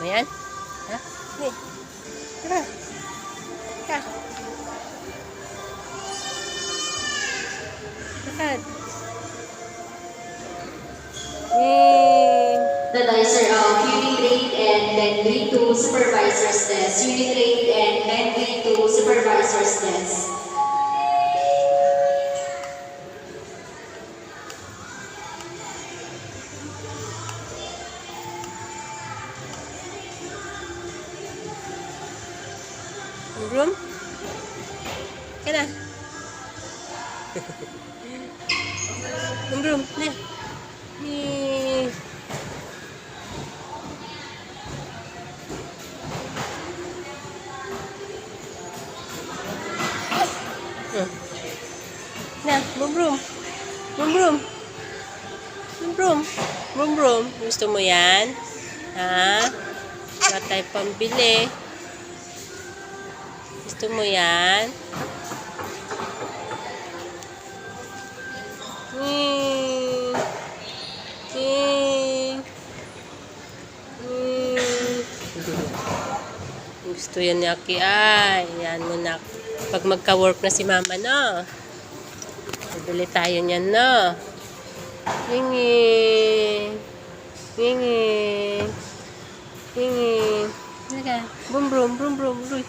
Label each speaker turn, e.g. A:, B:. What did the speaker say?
A: yan? Ha? Ni. Tara. Ka. Lakad.
B: Analyzer of unit rate and then grade 2 supervisor's test. Unit rate and then grade 2 supervisor's test.
A: Room? Kena. Room. Ni. Ni. Nah, brum-brum. Brum-brum. Brum-brum. Brum-brum. Gusto mo yan? Ha? Wala tayo pambili. Gusto mo yan? Gusto yan ni Aki ay. Yan mo na. Pag magka-work na si mama, no? Bili tayo niyan, no? Hingi. Hingi. Hingi. Brum brum brum brum.